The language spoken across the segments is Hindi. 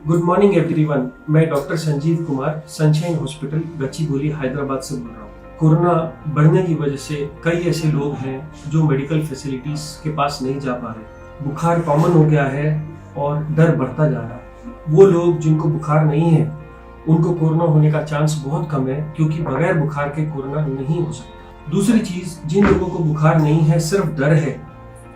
Good morning everyone. मैं doctor Sanjeev Kumar sunshine hospital Gachibowli Hyderabad से बोल रहा हूँ। कोरोना बढ़ने की वजह से कई ऐसे लोग हैं जो मेडिकल फैसिलिटीज के पास नहीं जा पा रहे। बुखार कॉमन हो गया है और डर बढ़ता जा रहा है। वो लोग जिनको बुखार नहीं है उनको कोरोना होने का चांस बहुत कम है, क्योंकि बगैर बुखार के कोरोना नहीं हो सकता। दूसरी चीज, जिन लोगों को बुखार नहीं है, सिर्फ डर है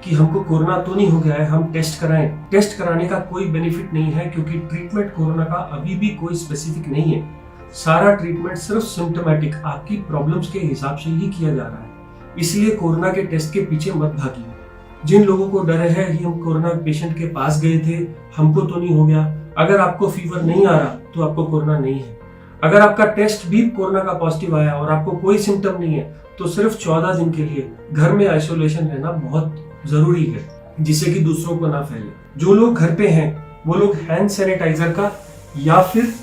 कि हमको कोरोना तो नहीं हो गया है, हम टेस्ट कराएं। टेस्ट कराने का कोई बेनिफिट नहीं है, क्योंकि ट्रीटमेंट कोरोना का अभी भी कोई स्पेसिफिक नहीं है। सारा ट्रीटमेंट सिर्फ सिम्टोमेटिक आपकी प्रॉब्लम्स के हिसाब से ही किया जा रहा है। इसलिए कोरोना के टेस्ट के पीछे मत भागिए। जिन लोगों को डर है कि हम कोरोना पेशेंट के पास गए थे, हमको तो नहीं हो गया, अगर आपको फीवर नहीं आ रहा तो आपको कोरोना नहीं है। अगर आपका टेस्ट भी कोरोना का पॉजिटिव आया और आपको कोई सिम्टम नहीं है, तो सिर्फ 14 दिन के लिए घर में आइसोलेशन रहना बहुत जरूरी है, जिससे कि दूसरों को ना फैले। जो लोग घर पे हैं वो लोग हैंड सैनिटाइजर का या फिर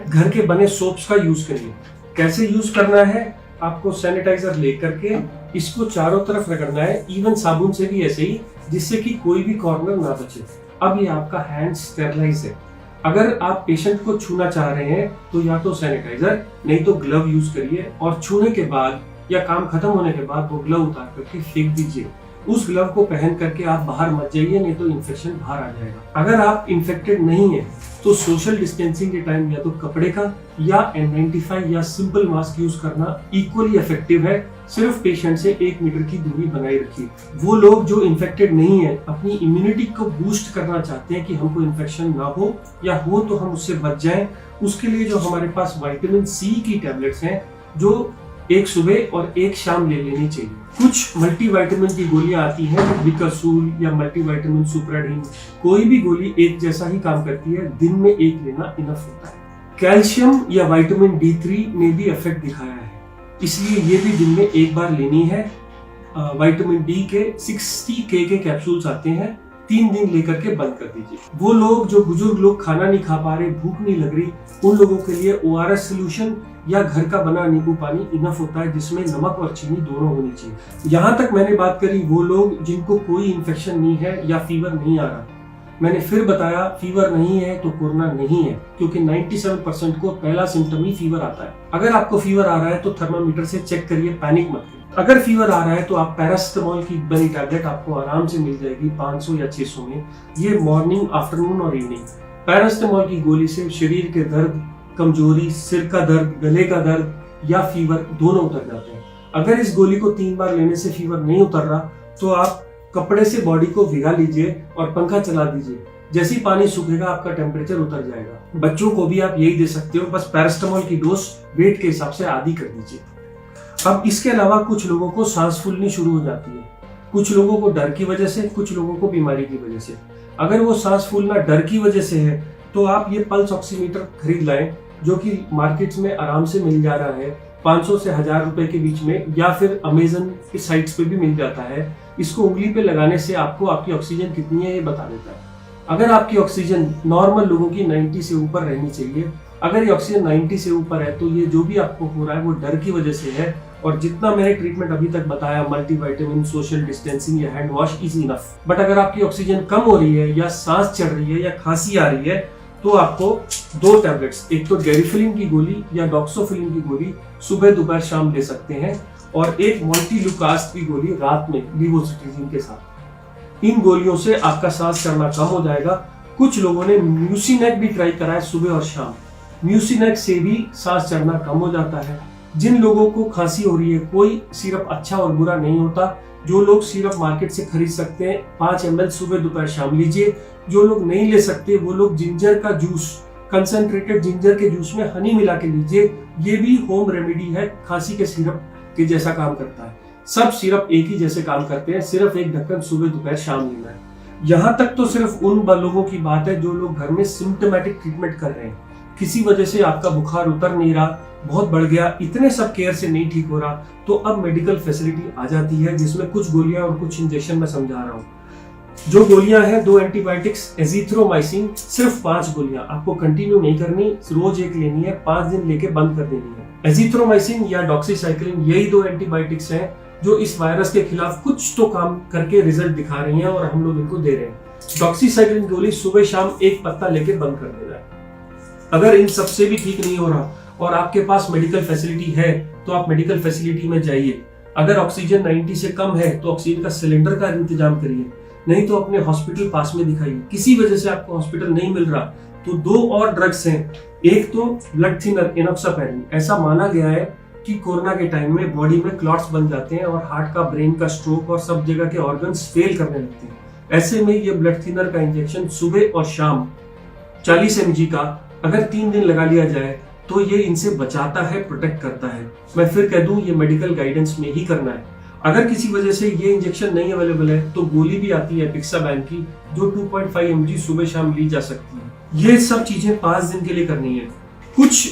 घर के बने सोप्स का यूज करिए। कैसे यूज करना है, आपको सैनिटाइजर लेकर के इसको चारों तरफ रगड़ना है, इवन साबुन से भी ऐसे ही, जिससे कि कोई भी कॉर्नर ना बचे। अब ये आपका हैंड स्टेरलाइज है। अगर आप पेशेंट को छूना चाह रहे हैं तो या तो सैनिटाइजर नहीं तो ग्लव यूज करिए, और छूने के बाद या काम खत्म होने के बाद वो ग्लव उतार करके फेंक दीजिए। उस ग्लव को पहन करके आप बाहर मत जाइए, नहीं तो इन्फेक्शन बाहर आ जाएगा। अगर आप इन्फेक्टेड नहीं है तो सोशल डिस्टेंसिंग के टाइम या तो कपड़े का या N95 या सिंपल मास्क यूज करना इक्वली इफेक्टिव है। सिर्फ पेशेंट से 1 मीटर की दूरी बनाए रखिए। वो लोग जो इन्फेक्टेड नहीं है, अपनी इम्यूनिटी को बूस्ट करना चाहते हैं कि हमको इन्फेक्शन ना हो, या हो तो हम उससे बच जाएं, उसके लिए जो हमारे पास विटामिन सी की टैबलेट्स हैं, जो एक सुबह और एक शाम ले लेनी चाहिए। कुछ मल्टीविटामिन की गोलियां आती हैं, विकासूल या मल्टीविटामिन सुप्राडीन, कोई भी गोली एक जैसा ही काम करती है, दिन में एक लेना इनफ होता है। कैल्शियम या विटामिन D3 ने भी इफेक्ट दिखाया है, इसलिए ये भी दिन में एक बार लेनी है। विटामिन डी के 60K के कैप्सूल्स आते हैं, 3 दिन लेकर के बंद कर दीजिए। वो लोग जो बुजुर्ग लोग खाना नहीं खा पा रहे, भूख नहीं लग रही, उन लोगों के लिए ORS सोल्यूशन या घर का बना नींबू पानी इनफ होता है, जिसमें नमक और चीनी दोनों होनी चाहिए। यहाँ तक मैंने बात करी वो लोग जिनको कोई इन्फेक्शन नहीं है या फीवर नहीं आ रहा। मैंने फिर बताया, फीवर नहीं है तो कोरोना नहीं है, क्योंकि 97% को पहला सिम्टम ही फीवर आता है। अगर आपको फीवर आ रहा है तो थर्मामीटर से चेक करिए, पैनिक मत करिए। अगर फीवर आ रहा है तो आप पैरासिटामोल की बनी टैबलेट आपको आराम से मिल जाएगी 500 या 600 में। ये मॉर्निंग, आफ्टरनून और इवनिंग। पैरासिटामोल की गोली से शरीर के दर्द, कमजोरी, सिर का दर्द, गले का दर्द या फीवर दोनों उतर जाते हैं। अगर इस गोली को 3 बार लेने से फीवर नहीं उतर रहा तो आप कपड़े से बॉडी को भिगा लीजिए और पंखा चला दीजिए। जैसे ही पानी सूखेगा आपका टेम्परेचर उतर जाएगा। बच्चों को भी आप यही दे सकते हो, बस पैरासिटामोल की डोज वेट के हिसाब से आधी कर दीजिए। अब इसके अलावा कुछ लोगों को सांस फूलनी शुरू हो जाती है, कुछ लोगों को डर की वजह से, कुछ लोगों को बीमारी की वजह से। अगर वो सांस फूलना डर की वजह से है तो आप ये पल्स ऑक्सीमीटर खरीद लाएं, जो कि मार्केट्स में आराम से मिल जा रहा है 500 से 1000 रुपए के बीच में, या फिर अमेजन की साइट्स पे भी मिल जाता है। इसको उंगली पे लगाने से आपको आपकी ऑक्सीजन कितनी है ये बता देता है। अगर आपकी ऑक्सीजन नॉर्मल लोगों की 90 से ऊपर रहनी चाहिए, अगर ये ऑक्सीजन 90 से ऊपर है तो ये जो भी आपको हो रहा है वो डर की वजह से है। और जितना मैंने ट्रीटमेंट अभी तक बताया, मल्टीविटामिन, सोशल डिस्टेंसिंग या hand wash is enough. But अगर आपकी ऑक्सीजन कम हो रही है या सांस चढ़ रही है या खांसी आ रही है तो आपको 2 टैबलेट्स, एक तो गेरिफिलिन की गोली या डॉक्सोफिलिन की गोली सुबह दोपहर शाम ले सकते हैं, और एक मोंटेलुकास्ट की गोली रात में लीवोसिट्रिजिन के साथ। इन गोलियों से आपका सांस चढ़ना कम हो जाएगा। कुछ लोगों ने म्यूसिनेक भी ट्राई करा है सुबह और शाम, म्यूसिनेक से भी सांस चढ़ना कम हो जाता है। जिन लोगों को खांसी हो रही है, कोई सिरप अच्छा और बुरा नहीं होता। जो लोग सिरप मार्केट से खरीद सकते हैं 5 ml सुबह दोपहर शाम लीजिए। जो लोग नहीं ले सकते वो लोग जिंजर का जूस, कंसंट्रेटेड जिंजर के जूस में हनी मिला के लीजिए। ये भी होम रेमेडी है, खांसी के सिरप के जैसा काम करता है। सब सिरप एक ही जैसे काम करते हैं, सिर्फ एक ढक्कन सुबह दोपहर शाम लेना है। यहाँ तक तो सिर्फ उन लोगों की बात है जो लोग घर में सिम्टोमेटिक ट्रीटमेंट कर रहे हैं। किसी वजह से आपका बुखार उतर नहीं रहा, बहुत बढ़ गया, इतने सब केयर से नहीं ठीक हो रहा, तो अब मेडिकल फैसिलिटी आ जाती है, जिसमें कुछ गोलियां और कुछ इंजेक्शन मैं समझा रहा हूँ। जो गोलियां हैं 2 एंटीबायोटिक्स, एजिथ्रोमाइसिन, सिर्फ 5 गोलियां, आपको कंटिन्यू नहीं करनी, रोज एक लेनी है, 5 दिन लेके बंद कर देनी है। एजिथ्रोमाइसिन या डॉक्सीसाइक्लिन, यही 2 एंटीबायोटिक्स हैं जो इस वायरस के खिलाफ कुछ तो काम करके रिजल्ट दिखा रही हैं और हम लोग इनको दे रहे हैं। डॉक्सीसाइक्लिन गोली सुबह शाम एक पत्ता लेके बंद कर देना है। अगर इन सबसे भी ठीक नहीं हो रहा और आपके पास मेडिकल फैसिलिटी है तो आप मेडिकल फैसिलिटी में जाइए। अगर ऑक्सीजन 90 से कम है तो ऑक्सीजन का सिलेंडर का इंतजाम करिए, नहीं तो अपने हॉस्पिटल पास में दिखाइए। किसी वजह से आपको हॉस्पिटल नहीं मिल रहा तो 2 और ड्रग्स हैं। एक तो ब्लड थिनर एनोक्सापैरिन। ऐसा माना गया है कि कोरोना के टाइम में बॉडी में क्लॉट्स बन जाते हैं और हार्ट का, ब्रेन का, स्ट्रोक और सब जगह के ऑर्गन्स फेल करने लगते हैं। ऐसे में ये ब्लड थिनर का इंजेक्शन सुबह और शाम 40 mg का अगर 3 दिन लगा लिया जाए तो ये इनसे बचाता है, प्रोटेक्ट करता है। मैं फिर कह दूं, ये मेडिकल गाइडेंस में ही करना है। अगर किसी वजह से ये इंजेक्शन नहीं अवेलेबल है तो गोली भी आती है पिक्साबैन की, जो 2.5 mg सुबह शाम ली जा सकती है। ये सब चीजें 5 दिन के लिए करनी है। कुछ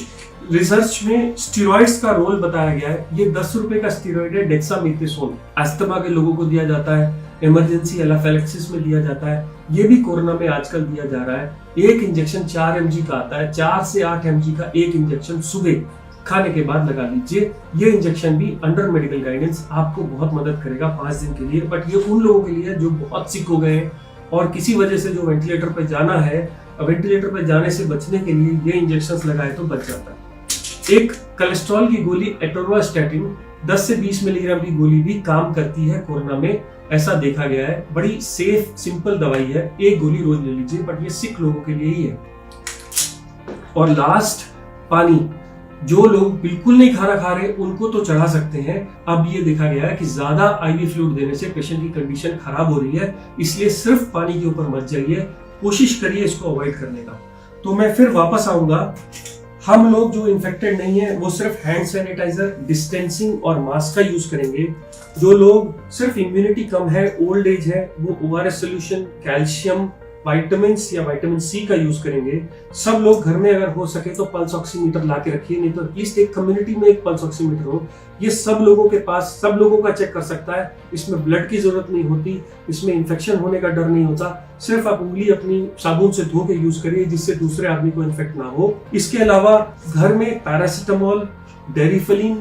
रिसर्च में स्टीरॉइड्स का रोल बताया गया है। ये 10 रुपए का स्टीरॉइड है डेक्सामेथासोन। अस्थमा के लोगों को दिया जाता है, इमरजेंसी एनाफिलैक्सिस में दिया जाता है। ये भी कोरोना में आजकल दिया जा रहा है। एक इंजेक्शन 4 mg का आता है। 4 से 8 mg का एक इंजेक्शन सुबह खाने के बाद लगा लीजिए। ये इंजेक्शन भी अंडर मेडिकल गाइडेंस आपको बहुत मदद करेगा 5 दिन के लिए। बट ये उन लोगों के लिए जो बहुत सिक हो गए हैं और किसी वजह से जो वेंटिलेटर पर जाना है, वेंटिलेटर पर जाने से बचने के लिए ये इंजेक्शन लगाए तो बच जाता है। एक कोलेस्ट्रॉल की गोली एटोरवास्टैटिन 10 से 20 मिलीग्राम की गोली भी काम करती है कोरोना में, ऐसा देखा गया है। बड़ी सेफ सिंपल दवाई है, एक गोली रोज ले लीजिए, बट ये सिक लोगों के लिए ही है। और लास्ट, पानी। जो लोग बिल्कुल नहीं खाना खा रहे उनको तो चढ़ा सकते हैं। अब ये देखा गया है कि ज्यादा आईवी फ्लूइड देने से पेशेंट की कंडीशन खराब हो रही है, इसलिए सिर्फ पानी के ऊपर मत जाइए, कोशिश करिए इसको अवॉइड करने का। तो मैं फिर वापस आऊंगा। हम लोग जो इन्फेक्टेड नहीं है वो सिर्फ हैंड सैनिटाइजर, डिस्टेंसिंग और मास्क का यूज करेंगे। जो लोग सिर्फ इम्यूनिटी कम है, ओल्ड एज है, वो ORS सोल्यूशन, कैल्शियम, विटामिन या विटामिन C का यूज करेंगे। सब लोग घर में अगर हो सके तो पल्स ऑक्सीमीटर ला के रखिए, नहीं तो एटलीस्ट एक कम्युनिटी में एक पल्स ऑक्सीमीटर हो। ये सब लोगों के पास, सब लोगों का चेक कर सकता है। इसमें ब्लड की जरूरत नहीं होती, इसमें इन्फेक्शन होने का डर नहीं होता। सिर्फ आप उंगली अपनी साबुन से धो के यूज करिए जिससे दूसरे आदमी को इन्फेक्ट ना हो। इसके अलावा घर में पैरासीटामोल, डेरिफलिन,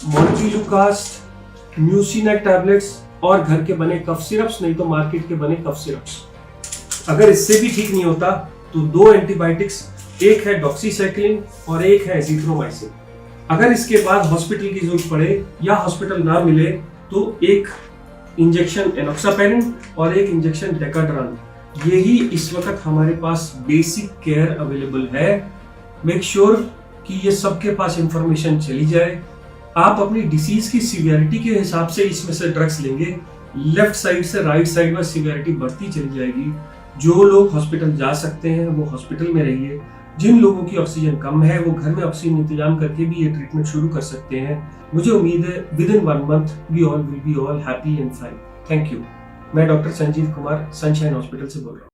मोन्टिलुकास्ट, म्यूसिनेक टैबलेट्स और घर के बने कफ सिरप्स, नहीं तो मार्केट के बने कफ सिरप्स। अगर इससे भी ठीक नहीं होता तो 2 एंटीबायोटिक्स, एक है डॉक्सीसाइक्लिन और एक है एजिथ्रोमाइसिन। अगर इसके बाद हॉस्पिटल की जरूरत पड़े या हॉस्पिटल ना मिले तो एक इंजेक्शन एनोक्सापैरिन और एक इंजेक्शन डेकाड्रान। यही इस वक्त हमारे पास बेसिक केयर अवेलेबल है। मेक श्योर कि ये सबके पास इंफॉर्मेशन चली जाए। आप अपनी डिसीज की सीवियरिटी के हिसाब से इसमें से ड्रग्स लेंगे। लेफ्ट साइड से राइट साइड में सीवियरिटी बढ़ती चली जाएगी। जो लोग हॉस्पिटल जा सकते हैं वो हॉस्पिटल में रहिए। जिन लोगों की ऑक्सीजन कम है वो घर में ऑक्सीजन इंतजाम करके भी ये ट्रीटमेंट शुरू कर सकते हैं। मुझे उम्मीद है within 1 month we all will be all happy and fine. Thank you. मैं doctor Sanjeev Kumar, sunshine Hospital से बोल रहा हूँ।